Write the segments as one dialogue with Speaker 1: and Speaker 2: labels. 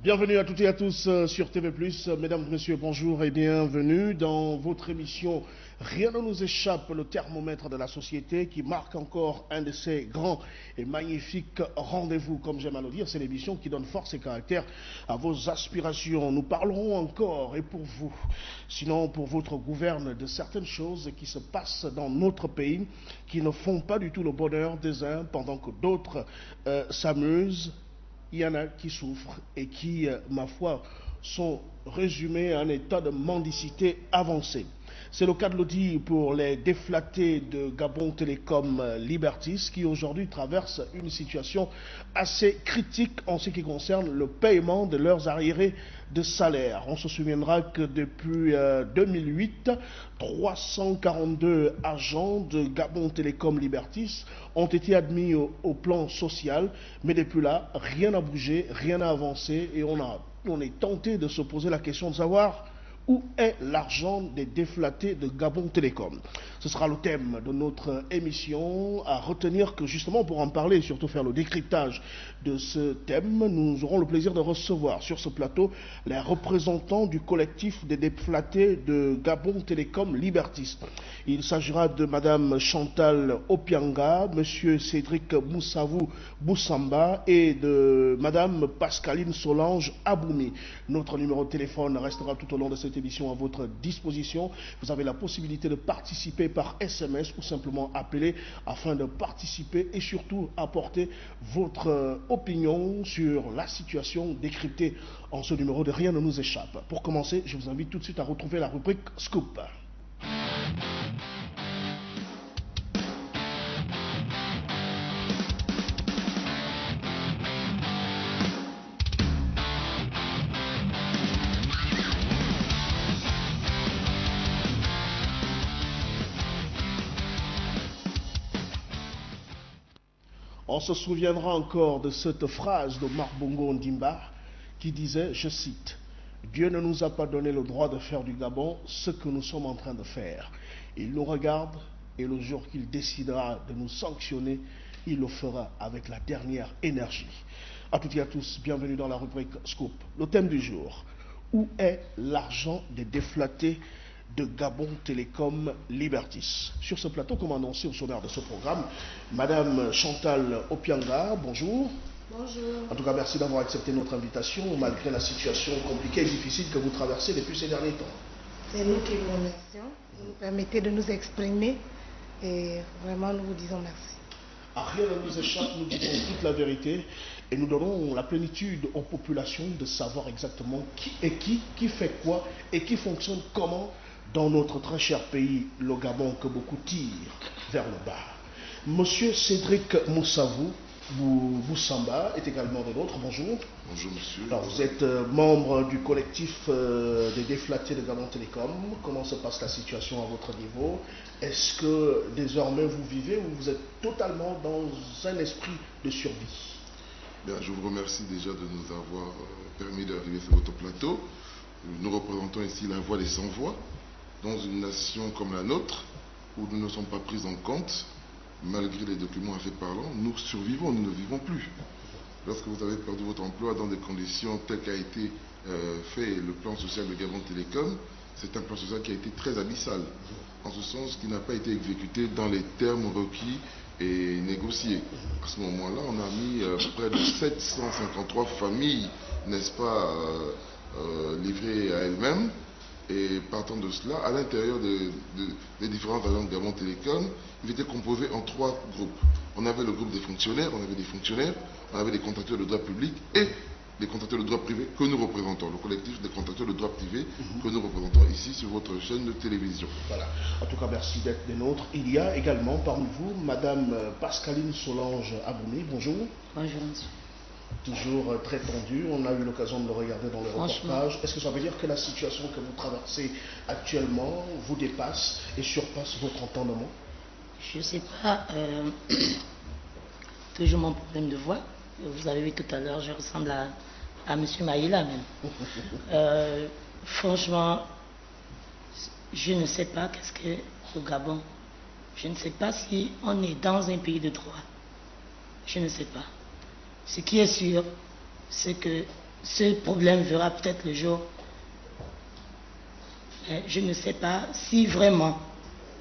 Speaker 1: Bienvenue à toutes et à tous sur TV+. Mesdames, Messieurs, bonjour et bienvenue dans votre émission Rien ne nous échappe, le thermomètre de la société qui marque encore un de ces grands et magnifiques rendez-vous, comme j'aime à le dire. C'est l'émission qui donne force et caractère à vos aspirations. Nous parlerons encore, et pour vous, sinon pour votre gouverne, de certaines choses qui se passent dans notre pays, qui ne font pas du tout le bonheur des uns, pendant que d'autres s'amusent. Il y en a qui souffrent et qui, ma foi, sont résumés à un état de mendicité avancée. C'est le cas de le dire pour les déflattés de Gabon Télécom Libertis qui aujourd'hui traversent une situation assez critique en ce qui concerne le paiement de leurs arriérés de salaire. On se souviendra que depuis 2008, 342 agents de Gabon Télécom Libertis ont été admis au plan social, mais depuis là, rien n'a bougé, rien n'a avancé et on est tenté de se poser la question de savoir où est l'argent des déflattés de Gabon Télécom. Ce sera le thème de notre émission. À retenir que justement pour en parler et surtout faire le décryptage de ce thème, nous aurons le plaisir de recevoir sur ce plateau les représentants du collectif des déflattés de Gabon Télécom Libertis. Il s'agira de Madame Chantal Opianga, Monsieur Cédric Moussavou Boussamba et de Madame Pascaline Solange Aboumi. Notre numéro de téléphone restera tout au long de cette émission à votre disposition. Vous avez la possibilité de participer par SMS ou simplement appeler afin de participer et surtout apporter votre opinion sur la situation décryptée en ce numéro de Rien ne nous échappe. Pour commencer, je vous invite tout de suite à retrouver la rubrique Scoop. On se souviendra encore de cette phrase de Marc Bongo Ndimba qui disait, je cite, « Dieu ne nous a pas donné le droit de faire du Gabon ce que nous sommes en train de faire. Il nous regarde et le jour qu'il décidera de nous sanctionner, il le fera avec la dernière énergie. » À toutes et à tous, bienvenue dans la rubrique Scoop. Le thème du jour, où est l'argent des déflattés de Gabon Télécom Libertis? Sur ce plateau, comme annoncé au sommaire de ce programme, Madame Chantal Opianga, bonjour.
Speaker 2: Bonjour.
Speaker 1: En tout cas, merci d'avoir accepté notre invitation malgré la situation compliquée et difficile que vous traversez depuis ces derniers temps.
Speaker 2: C'est nous qui vous remercions. Vous nous permettez de nous exprimer et vraiment nous vous disons merci.
Speaker 1: À rien ne nous échappe, nous disons toute la vérité et nous donnons la plénitude aux populations de savoir exactement qui est qui fait quoi et qui fonctionne comment dans notre très cher pays, le Gabon, que beaucoup tirent vers le bas. Monsieur Cédric Moussavou Boussamba est également de nôtre. Bonjour.
Speaker 3: Bonjour monsieur.
Speaker 1: Alors, vous êtes membre du collectif des déflattés de Gabon Télécom. Comment se passe la situation à votre niveau? Est-ce que désormais vous vivez ou vous êtes totalement dans un esprit de survie?
Speaker 3: Bien, je vous remercie déjà de nous avoir permis d'arriver sur votre plateau. Nous représentons ici la voix des sans-voix. Dans une nation comme la nôtre, où nous ne sommes pas pris en compte, malgré les documents assez parlants, nous survivons, nous ne vivons plus. Lorsque vous avez perdu votre emploi dans des conditions telles qu'a été fait le plan social de Gabon Télécom, c'est un plan social qui a été très abyssal, en ce sens qu'il n'a pas été exécuté dans les termes requis et négociés. À ce moment-là, on a mis près de 753 familles, n'est-ce pas, livrées à elles-mêmes. Et partant de cela, à l'intérieur des différents agents de Gabon Télécom, il était composé en trois groupes. On avait le groupe des fonctionnaires, on avait des fonctionnaires, on avait des contracteurs de droit public et des contracteurs de droit privé que nous représentons, le collectif des contracteurs de droit privé que nous représentons ici sur votre chaîne de télévision.
Speaker 1: Voilà. En tout cas, merci d'être des nôtres. Il y a également parmi vous Madame Pascaline Solange Aboumi. Bonjour.
Speaker 4: Bonjour monsieur.
Speaker 1: Toujours très tendu, on a eu l'occasion de le regarder dans le reportage. Est-ce que ça veut dire que la situation que vous traversez actuellement vous dépasse et surpasse votre entendement?
Speaker 4: Je ne sais pas, toujours mon problème de voix. Vous avez vu tout à l'heure, je ressemble à M. Maïla même. Franchement, je ne sais pas qu'est-ce que le Gabon. Je ne sais pas si on est dans un pays de droit. Je ne sais pas. Ce qui est sûr, c'est que ce problème verra peut-être le jour. Mais je ne sais pas si vraiment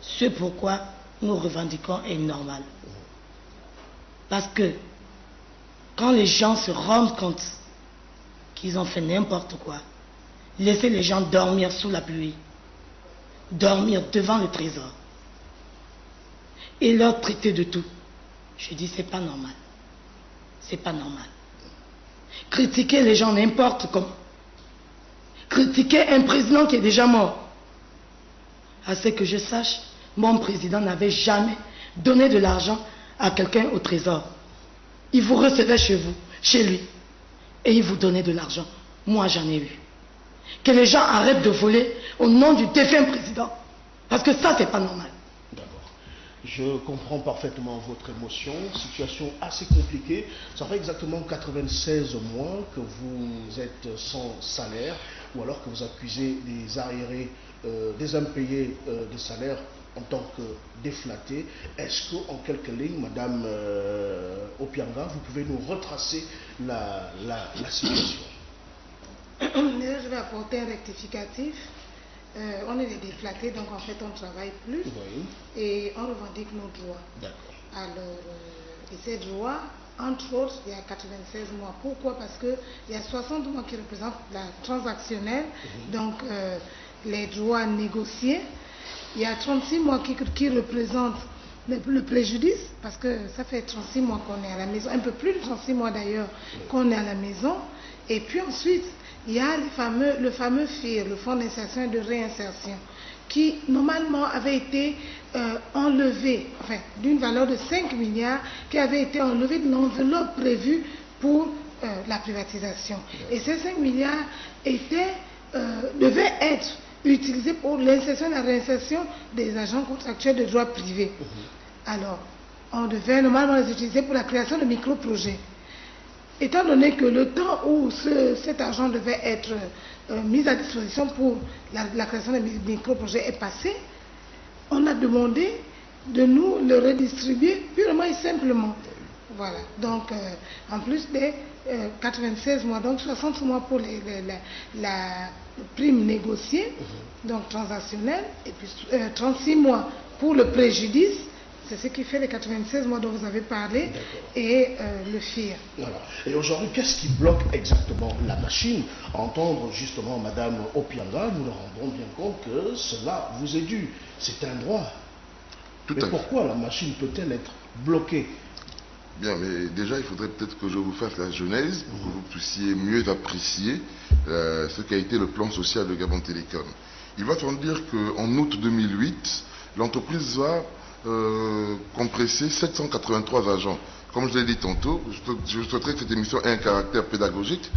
Speaker 4: ce pourquoi nous revendiquons est normal. Parce que quand les gens se rendent compte qu'ils ont fait n'importe quoi, laisser les gens dormir sous la pluie, dormir devant le trésor et leur traiter de tout, je dis c'est pas normal. C'est pas normal. Critiquer les gens n'importe comment. Critiquer un président qui est déjà mort. À ce que je sache, mon président n'avait jamais donné de l'argent à quelqu'un au trésor. Il vous recevait chez vous, chez lui, et il vous donnait de l'argent. Moi, j'en ai eu. Que les gens arrêtent de voler au nom du défunt président. Parce que ça, c'est pas normal.
Speaker 1: D'accord. Je comprends parfaitement votre émotion. Situation assez compliquée. Ça fait exactement 96 mois que vous êtes sans salaire, ou alors que vous accusez des arriérés, des impayés de salaire en tant que déflaté. Est-ce qu'en quelques lignes, Madame Opianga, vous pouvez nous retracer la situation?
Speaker 2: Je vais apporter un rectificatif. On est des déflatés, donc en fait on ne travaille plus.
Speaker 1: Oui.
Speaker 2: Et on revendique nos droits.
Speaker 1: D'accord.
Speaker 2: Alors, et ces droits, entre autres, il y a 96 mois. Pourquoi? Parce qu'il y a 60 mois qui représentent la transactionnelle, donc les droits négociés. Il y a 36 mois qui représentent le préjudice, parce que ça fait 36 mois qu'on est à la maison, un peu plus de 36 mois d'ailleurs qu'on est à la maison. Et puis ensuite, il y a le fameux FIR, le Fonds d'insertion et de réinsertion, qui normalement avait été enlevé, enfin, d'une valeur de 5 milliards, qui avait été enlevé de l'enveloppe prévue pour la privatisation. Et ces 5 milliards devaient être utilisés pour l'insertion et la réinsertion des agents contractuels de droit privé. Alors, on devait normalement les utiliser pour la création de micro-projets. Étant donné que le temps où cet argent devait être mis à disposition pour la création des micro-projets est passé, on a demandé de nous le redistribuer purement et simplement. Voilà. Donc, en plus des 96 mois, donc 60 mois pour la prime négociée, donc transactionnelle, et puis 36 mois pour le préjudice. C'est ce qui fait les 96 mois dont vous avez parlé, et le FIR.
Speaker 1: Voilà. Et aujourd'hui, qu'est-ce qui bloque exactement la machine? À entendre justement Madame Opianga, nous nous rendons bien compte que cela vous est dû. C'est un droit. Mais pourquoi la machine peut-elle être bloquée?
Speaker 3: Bien, mais déjà, il faudrait peut-être que je vous fasse la genèse pour que vous puissiez mieux apprécier ce qu'a été le plan social de Gabon Télécom. Il va sans dire qu'en août 2008, l'entreprise va compresser 783 agents. Comme je l'ai dit tantôt, je souhaiterais que cette émission ait un caractère pédagogique.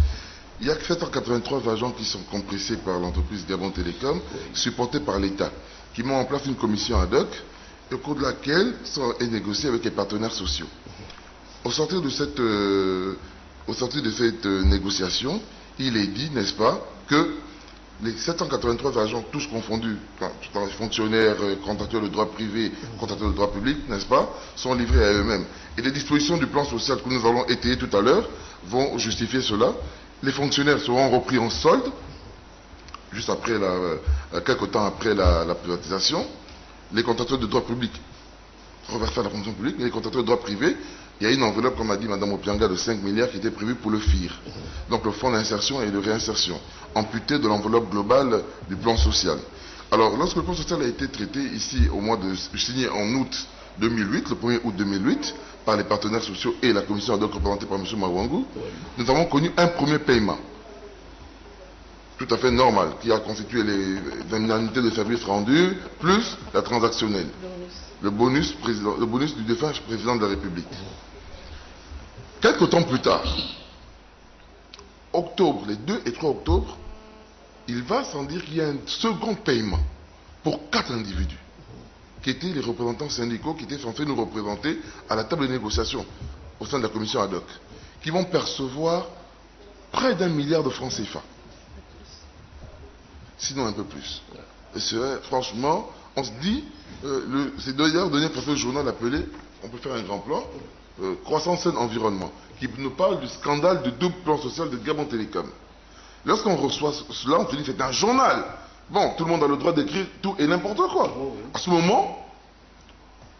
Speaker 3: Il y a que 783 agents qui sont compressés par l'entreprise Gabon Télécom, supportés par l'État, qui met en place une commission ad hoc, au cours de laquelle est négocié avec les partenaires sociaux. Au sortir de cette négociation, il est dit, n'est-ce pas, que les 783 agents, tous confondus, fonctionnaires, contracteurs de droit privé, contracteurs de droit public, n'est-ce pas, sont livrés à eux-mêmes. Et les dispositions du plan social que nous allons étayer tout à l'heure vont justifier cela. Les fonctionnaires seront repris en solde, juste après quelques temps après la privatisation. Les contracteurs de droit public reversés à la fonction publique, mais les contracteurs de droit privé, il y a une enveloppe, comme a dit Mme Opianga, de 5 milliards qui était prévue pour le FIR. Donc le fonds d'insertion et de réinsertion, amputé de l'enveloppe globale du plan social. Alors, lorsque le plan social a été traité ici, signé en août 2008, le 1er août 2008, par les partenaires sociaux et la commission ad hoc représentée par M. Mawangou, nous avons connu un premier paiement, tout à fait normal, qui a constitué les indemnités de services rendus, plus la transactionnelle. Le bonus du défunt président de la République. Quelques temps plus tard, octobre, les 2 et 3 octobre, il va sans dire qu'il y a un second paiement pour 4 individus, qui étaient les représentants syndicaux qui étaient censés nous représenter à la table de négociation au sein de la commission ad hoc, qui vont percevoir près d'1 milliard de francs CFA. Sinon un peu plus. Et franchement, on se dit, c'est d'ailleurs donné par ce journal appelé, on peut faire un grand plan, Croissance Saine Environnement, qui nous parle du scandale du double plan social de Gabon Télécom. Lorsqu'on reçoit cela, on se dit c'est un journal. Bon, tout le monde a le droit d'écrire tout et n'importe quoi. À ce moment,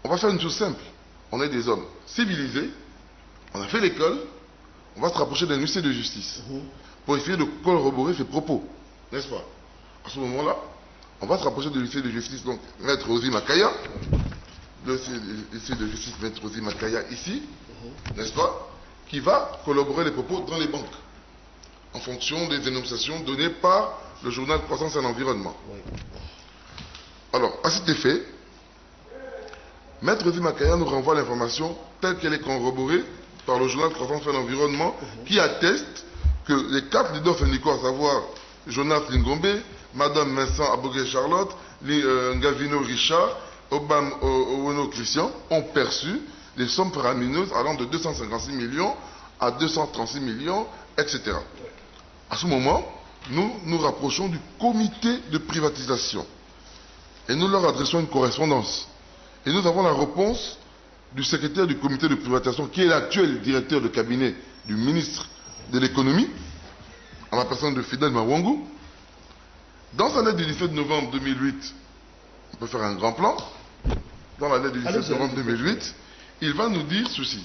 Speaker 3: on va faire une chose simple. On est des hommes civilisés, on a fait l'école, on va se rapprocher d'un huissier de justice pour essayer de corroborer ses propos, n'est-ce pas? À ce moment-là, on va se rapprocher de l'huissier de justice, donc Maître Rosie Makaya, l'huissier de justice Maître Rosie Makaya ici, n'est-ce pas, qui va collaborer les propos dans les banques, en fonction des énonciations données par le journal Croissance et l'Environnement. Alors, à cet effet, Maître Rosie Makaya nous renvoie l'information telle qu'elle est corroborée par le journal Croissance et l'Environnement, qui atteste que les 4 leaders syndicaux, à savoir Jonas Lingombe, Madame Vincent Abogué-Charlotte, Ngavino Richard, Obam Owono Christian, ont perçu des sommes faramineuses allant de 256 millions à 236 millions, etc. À ce moment, nous nous rapprochons du comité de privatisation et nous leur adressons une correspondance. Et nous avons la réponse du secrétaire du comité de privatisation, qui est l'actuel directeur de cabinet du ministre de l'économie, en la personne de Fidel Mawangou. Dans sa lettre du 17 novembre 2008, on peut faire un grand plan. Dans la lettre du 17 novembre 2008, il va nous dire ceci.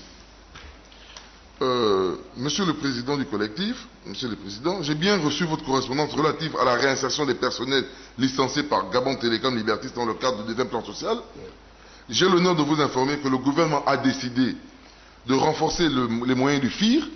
Speaker 3: Monsieur le président du collectif, Monsieur le président, j'ai bien reçu votre correspondance relative à la réinsertion des personnels licenciés par Gabon Télécom Libertis dans le cadre du deuxième plan social. J'ai l'honneur de vous informer que le gouvernement a décidé de renforcer les moyens du FIR